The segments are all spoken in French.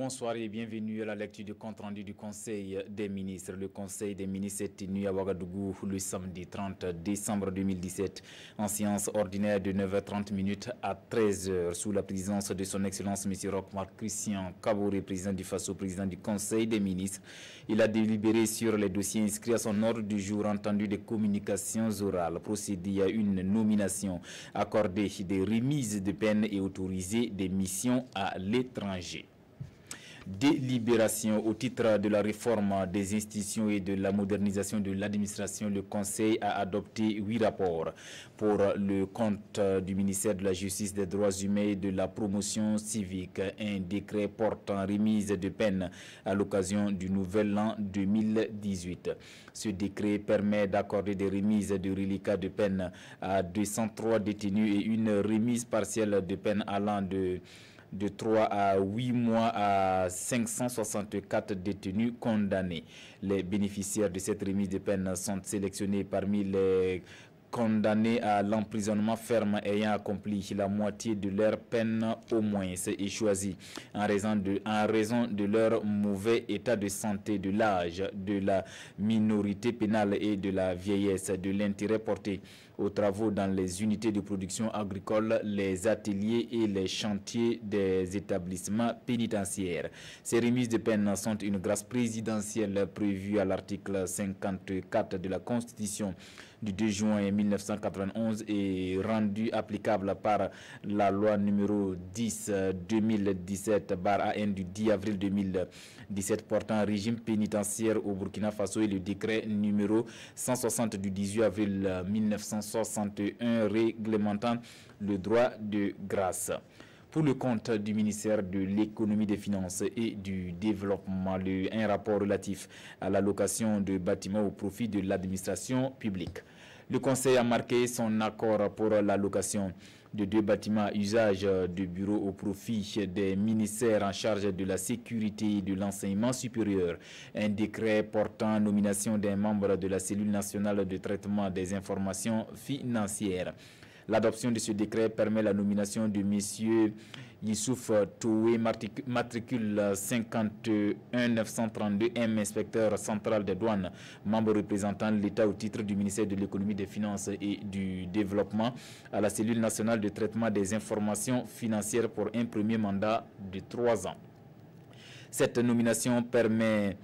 Bonsoir et bienvenue à la lecture du compte-rendu du Conseil des ministres. Le Conseil des ministres est tenu à Ouagadougou le samedi 30 décembre 2017 en séance ordinaire de 9h30 à 13h sous la présidence de son Excellence M. Roch-Marc Christian Kaboré, président du FASO, président du Conseil des ministres. Il a délibéré sur les dossiers inscrits à son ordre du jour, entendu des communications orales, procédé à une nomination, accordé des remises de peine et autorisé des missions à l'étranger. Délibération au titre de la réforme des institutions et de la modernisation de l'administration. Le Conseil a adopté 8 rapports pour le compte du ministère de la Justice, des Droits humains et de la promotion civique. Un décret portant remise de peine à l'occasion du nouvel an 2018. Ce décret permet d'accorder des remises de reliquats de peine à 203 détenus et une remise partielle de peine allant de 3 à 8 mois à 564 détenus condamnés. Les bénéficiaires de cette remise de peine sont sélectionnés parmi les condamnés à l'emprisonnement ferme ayant accompli la moitié de leur peine au moins et choisi en raison de leur mauvais état de santé, de l'âge, de la minorité pénale et de la vieillesse, de l'intérêt porté aux travaux dans les unités de production agricole, les ateliers et les chantiers des établissements pénitentiaires. Ces remises de peine sont une grâce présidentielle prévue à l'article 54 de la Constitution du 2 juin 1991 et rendue applicable par la loi numéro 10/2017/AN du 10 avril 2017 portant régime pénitentiaire au Burkina Faso et le décret numéro 160 du 18 avril 1961 réglementant le droit de grâce. Pour le compte du ministère de l'économie, des finances et du développement, un rapport relatif à l'allocation de bâtiments au profit de l'administration publique. Le Conseil a marqué son accord pour l'allocation de 2 bâtiments à usage de bureaux au profit des ministères en charge de la sécurité et de l'enseignement supérieur. Un décret portant nomination d'un membre de la cellule nationale de traitement des informations financières. L'adoption de ce décret permet la nomination de M. Youssouf Toué, matricule 51932M, inspecteur central des douanes, membre représentant l'État au titre du ministère de l'économie, des finances et du développement, à la cellule nationale de traitement des informations financières pour un premier mandat de 3 ans. Cette nomination permet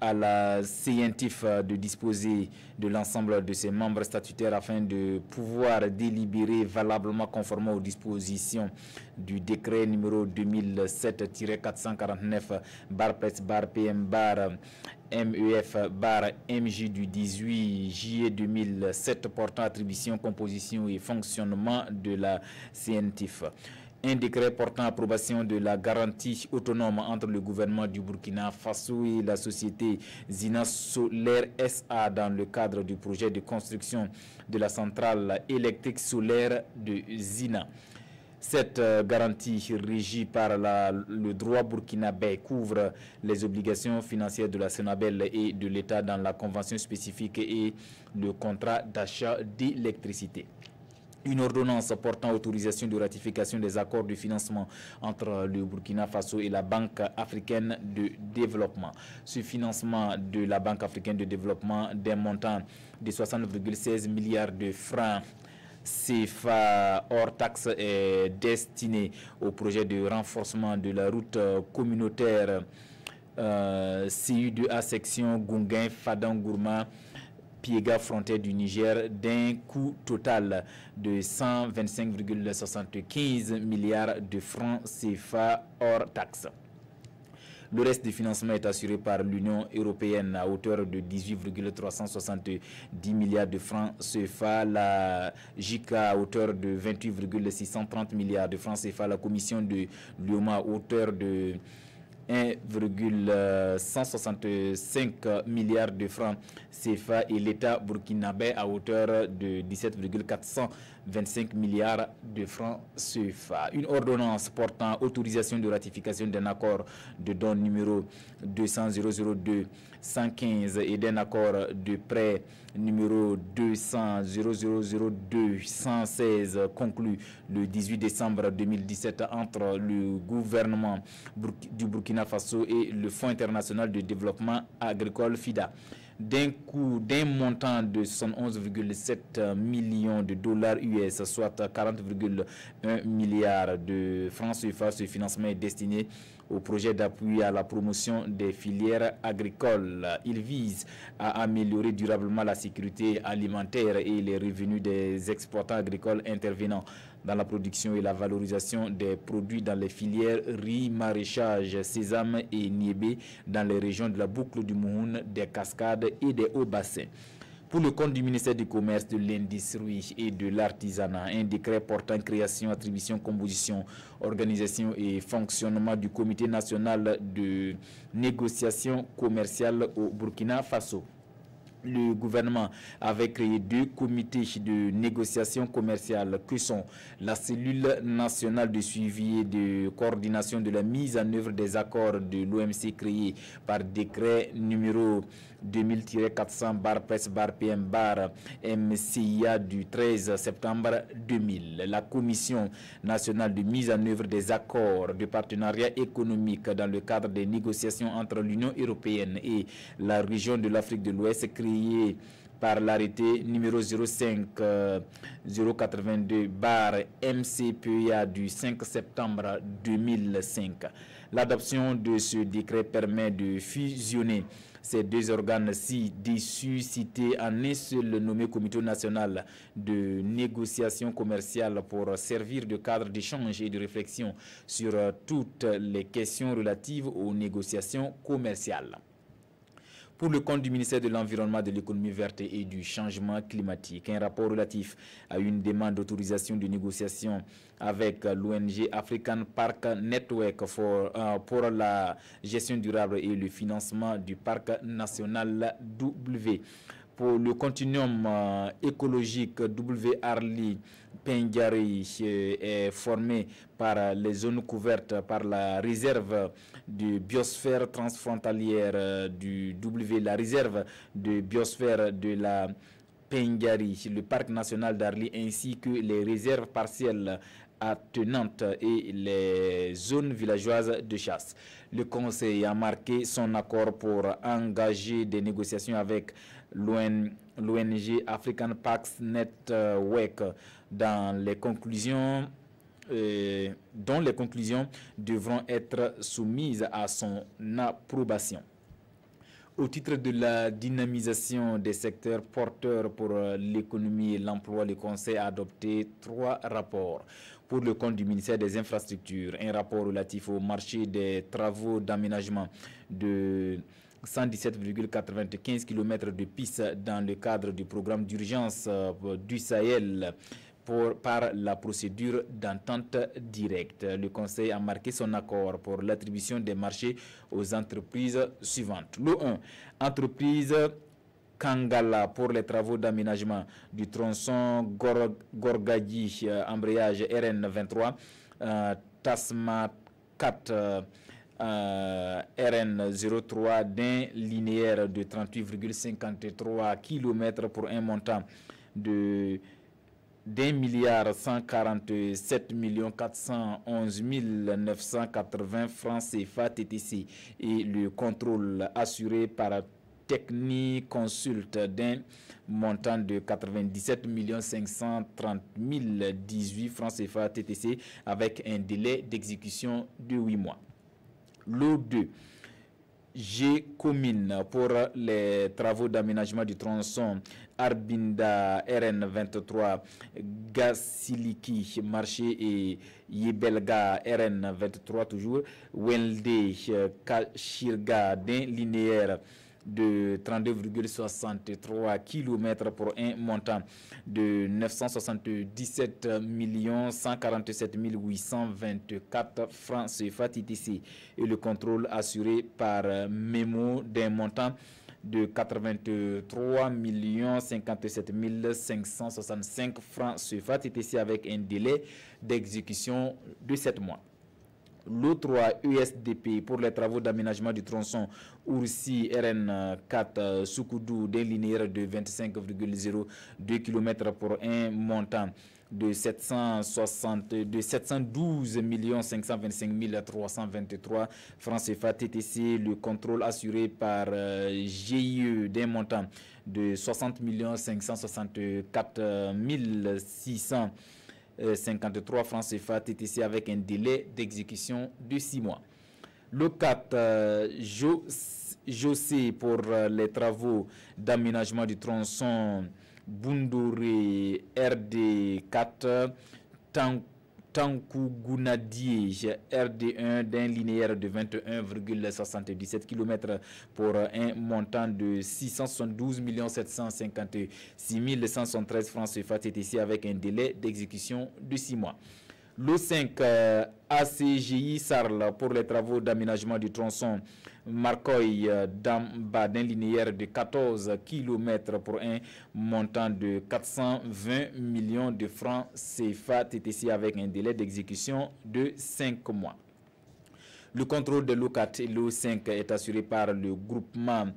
à la CNTIF de disposer de l'ensemble de ses membres statutaires afin de pouvoir délibérer valablement conformément aux dispositions du décret numéro 2007-450-PEM-MEF-MJ du 18 juillet 2007 portant attribution, composition et fonctionnement de la CNTIF. Un décret portant approbation de la garantie autonome entre le gouvernement du Burkina Faso et la société Zina Solaire SA dans le cadre du projet de construction de la centrale électrique solaire de Zina. Cette garantie régie par le droit burkinabé couvre les obligations financières de la Sénabel et de l'État dans la convention spécifique et le contrat d'achat d'électricité. Une ordonnance portant autorisation de ratification des accords de financement entre le Burkina Faso et la Banque africaine de développement. Ce financement de la Banque africaine de développement d'un montant de 60,16 milliards de francs CFA hors taxe est destiné au projet de renforcement de la route communautaire CU2A section Gounguin-Fadangourma Piega, frontière du Niger, d'un coût total de 125,75 milliards de francs CFA hors taxe. Le reste du financement est assuré par l'Union européenne à hauteur de 18,370 milliards de francs CFA, la JICA à hauteur de 28,630 milliards de francs CFA, la Commission de l'UOMA à hauteur de 1,165 milliards de francs CFA et l'État burkinabé à hauteur de 17,425 milliards de francs CFA. Une ordonnance portant autorisation de ratification d'un accord de don numéro 200-002-115 et d'un accord de prêt numéro 200-0002-116 conclu le 18 décembre 2017 entre le gouvernement du Burkina Faso et le Fonds international de développement agricole FIDA. D'un montant de 71,7 millions de dollars US, soit 40,1 milliards de francs CFA. Ce financement est destiné au projet d'appui à la promotion des filières agricoles. Il vise à améliorer durablement la sécurité alimentaire et les revenus des exploitants agricoles intervenant dans la production et la valorisation des produits dans les filières riz, maraîchage, sésame et niébé dans les régions de la boucle du Mouhoun, des Cascades et des Hauts-Bassins. Pour le compte du ministère du Commerce, de l'Industrie et de l'Artisanat, un décret portant création, attribution, composition, organisation et fonctionnement du Comité national de négociation commerciale au Burkina Faso. Le gouvernement avait créé 2 comités de négociation commerciale que sont la cellule nationale de suivi et de coordination de la mise en œuvre des accords de l'OMC créé par décret numéro 2000-400-PES-PM-MCIA du 13 septembre 2000. La Commission nationale de mise en œuvre des accords de partenariat économique dans le cadre des négociations entre l'Union européenne et la région de l'Afrique de l'Ouest créée par l'arrêté numéro 05-082-MCPEA du 5 septembre 2005. L'adoption de ce décret permet de fusionner ces 2 organes-ci déçus cités en un seul nommé Comité national de négociation commerciale pour servir de cadre d'échange et de réflexion sur toutes les questions relatives aux négociations commerciales. Pour le compte du ministère de l'Environnement, de l'Économie verte et du Changement climatique, un rapport relatif à une demande d'autorisation de négociation avec l'ONG African Park Network pour la gestion durable et le financement du parc national W. Pour le continuum écologique W. Pendiari est formé par les zones couvertes par la réserve de biosphère transfrontalière du W, la réserve de biosphère de la Pendiari, le parc national d'Arli ainsi que les réserves partielles attenantes et les zones villageoises de chasse. Le Conseil a marqué son accord pour engager des négociations avec l'ONG African Parks Network dont les conclusions devront être soumises à son approbation. Au titre de la dynamisation des secteurs porteurs pour l'économie et l'emploi, le Conseil a adopté 3 rapports. Pour le compte du ministère des Infrastructures, un rapport relatif au marché des travaux d'aménagement de 117,95 km de pistes dans le cadre du programme d'urgence du Sahel par la procédure d'entente directe. Le Conseil a marqué son accord pour l'attribution des marchés aux entreprises suivantes. Le 1, entreprise Kangala pour les travaux d'aménagement du tronçon Gorgadji, embrayage RN23, Tasma 4 RN03 d'un linéaire de 38,53 km pour un montant de d'1,147,411,980 francs CFA TTC et le contrôle assuré par Technique Consult d'un montant de 97 530 018 francs CFA TTC avec un délai d'exécution de 8 mois. Lot 2. G-Commune pour les travaux d'aménagement du tronçon Arbinda RN23 Gassiliki marché et Yebelga RN23 toujours Welde Kachirga d'un linéaire de 32,63 km pour un montant de 977 147 824 francs CFA TTC et le contrôle assuré par Memo d'un montant de 83 57 565 francs CFA TTC avec un délai d'exécution de 7 mois. L'O3 USDP pour les travaux d'aménagement du tronçon Oursi RN4 Soukoudou d'un linéaire de 25,02 km pour un montant de 712 525 323 francs CFA TTC, le contrôle assuré par GIE d'un montant de 60 564 653 francs CFA TTC avec un délai d'exécution de 6 mois. Le 4 José pour les travaux d'aménagement du tronçon Bundouré RD4 Tankougounadié RD1 d'un linéaire de 21,77 km pour un montant de 672 756 113 francs CFA TTC avec un délai d'exécution de 6 mois. Le 5 ACGI Sarl pour les travaux d'aménagement du tronçon Marcoy d'Amba d'un linéaire de 14 km pour un montant de 420 millions de francs CFA TTC avec un délai d'exécution de 5 mois. Le contrôle de l'O4 et l'O5 est assuré par le groupement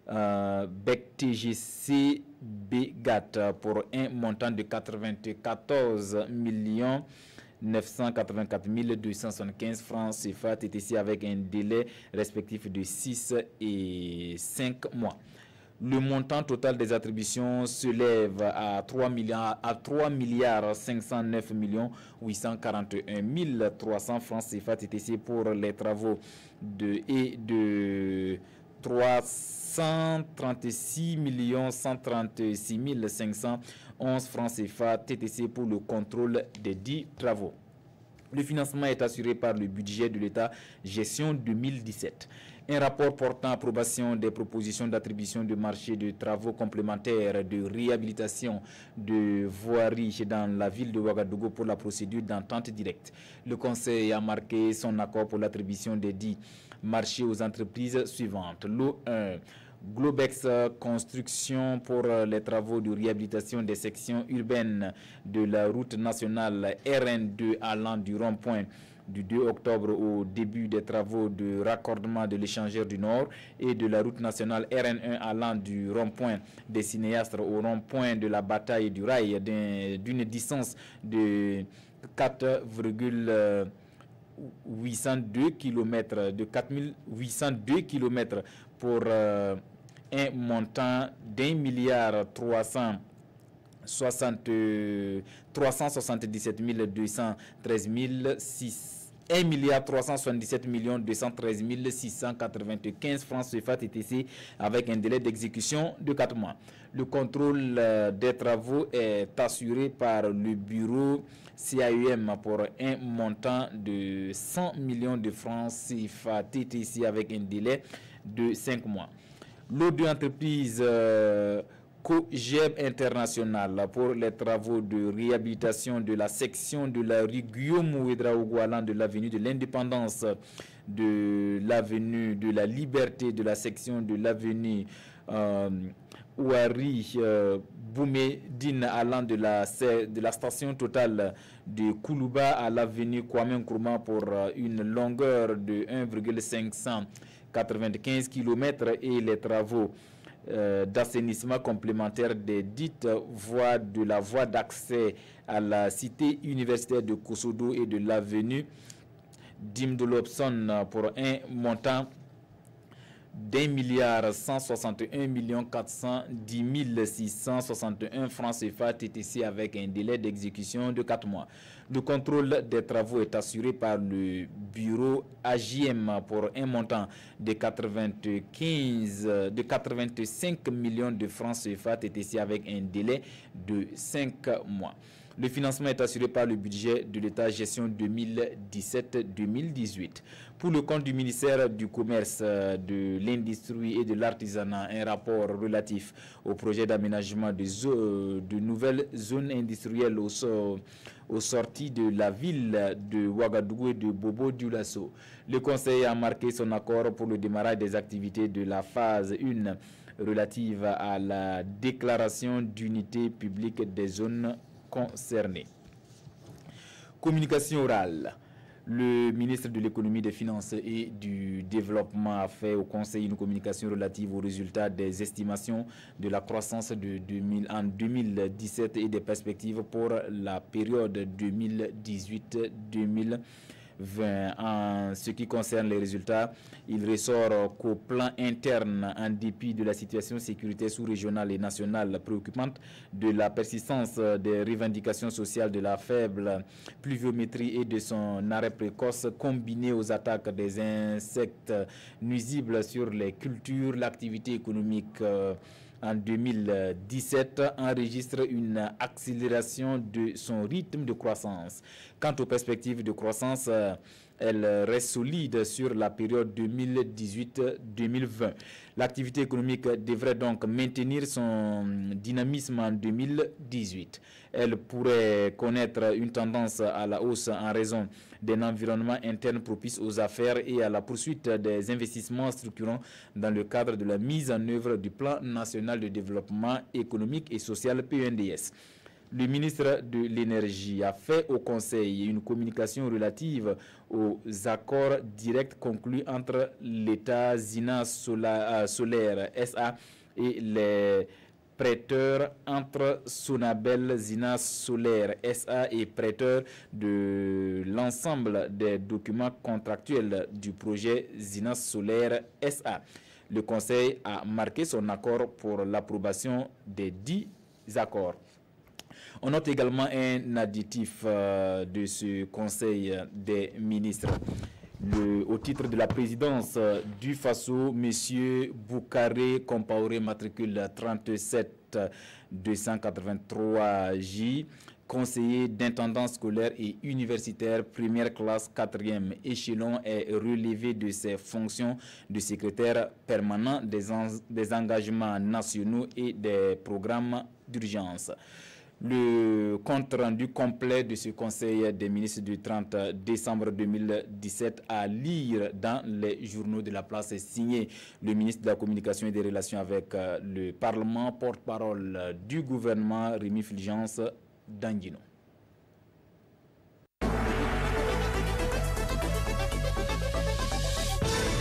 BEC-TGC BGAT pour un montant de 94 984 275 francs CFA TTC avec un délai respectif de 6 et 5 mois. Le montant total des attributions s'élève à 3 509 841 300 francs CFA TTC pour les travaux de 336 136 511 francs CFA TTC pour le contrôle des 10 travaux. Le financement est assuré par le budget de l'État gestion 2017. Un rapport portant approbation des propositions d'attribution de marché de travaux complémentaires de réhabilitation de voiries dans la ville de Ouagadougou pour la procédure d'entente directe. Le Conseil a marqué son accord pour l'attribution des 10 marchés aux entreprises suivantes. L'O1 Globex Construction pour les travaux de réhabilitation des sections urbaines de la route nationale RN2 allant du rond-point du 2 octobre au début des travaux de raccordement de l'échangeur du Nord et de la route nationale RN1 allant du rond-point des cinéastes au rond-point de la bataille du rail d'une distance de 4,802 km, de 4802 km pour un montant d'1 milliard 377 213 1 milliard 377 213 695 francs CFA TTC avec un délai d'exécution de 4 mois. Le contrôle des travaux est assuré par le bureau CAUM pour un montant de 100 millions de francs CFA TTC avec un délai de 5 mois. L'eau de l'entreprise COGEB International pour les travaux de réhabilitation de la section de la rue Guillaume Ouedraogo allant de l'avenue de l'Indépendance, de l'avenue de la Liberté, de la section de l'avenue Ouari Boumedine allant de la station totale de Koulouba à l'avenue Kwame Nkrumah pour une longueur de 1,595 km et les travaux d'assainissement complémentaire des dites voies de la voie d'accès à la cité universitaire de Kosodo et de l'avenue Dimdolopson pour un montant d'1 milliard 161 410 661 francs CFA TTC avec un délai d'exécution de 4 mois. Le contrôle des travaux est assuré par le bureau AJM pour un montant de 85 millions de francs CFA TTC avec un délai de 5 mois. Le financement est assuré par le budget de l'État gestion 2017-2018. Pour le compte du ministère du Commerce, de l'Industrie et de l'Artisanat, un rapport relatif au projet d'aménagement de nouvelles zones industrielles aux sorties de la ville de Ouagadougou et de Bobo-Dioulasso. Le Conseil a marqué son accord pour le démarrage des activités de la phase 1 relative à la déclaration d'unité publique des zones concernées. Communication orale. Le ministre de l'Économie, des Finances et du Développement a fait au Conseil une communication relative aux résultats des estimations de la croissance en 2017 et des perspectives pour la période 2018-2020. En ce qui concerne les résultats, il ressort qu'au plan interne, en dépit de la situation sécuritaire sous-régionale et nationale préoccupante, de la persistance des revendications sociales, de la faible pluviométrie et de son arrêt précoce, combiné aux attaques des insectes nuisibles sur les cultures, l'activité économique en 2017 enregistre une accélération de son rythme de croissance. Quant aux perspectives de croissance, elles restent solides sur la période 2018-2020. L'activité économique devrait donc maintenir son dynamisme en 2018. Elle pourrait connaître une tendance à la hausse en raison d'un environnement interne propice aux affaires et à la poursuite des investissements structurants dans le cadre de la mise en œuvre du Plan national de développement économique et social PNDS. Le ministre de l'Énergie a fait au Conseil une communication relative aux accords directs conclus entre l'État Zina Solaire SA et les prêteurs, entre Sonabel Zina Solaire SA et prêteurs, de l'ensemble des documents contractuels du projet Zina Solaire SA. Le Conseil a marqué son accord pour l'approbation des 10 accords. On note également un additif de ce Conseil des ministres. Au titre de la présidence du FASO, M. Boukaré Compaoré, matricule 37283J, conseiller d'intendance scolaire et universitaire, première classe, 4e échelon, est relevé de ses fonctions de secrétaire permanent des engagements nationaux et des programmes d'urgence. Le compte rendu complet de ce Conseil des ministres du 30 décembre 2017 à lire dans les journaux de la place est signé le ministre de la Communication et des Relations avec le Parlement, porte-parole du gouvernement, Rémi Fulgence Danguino.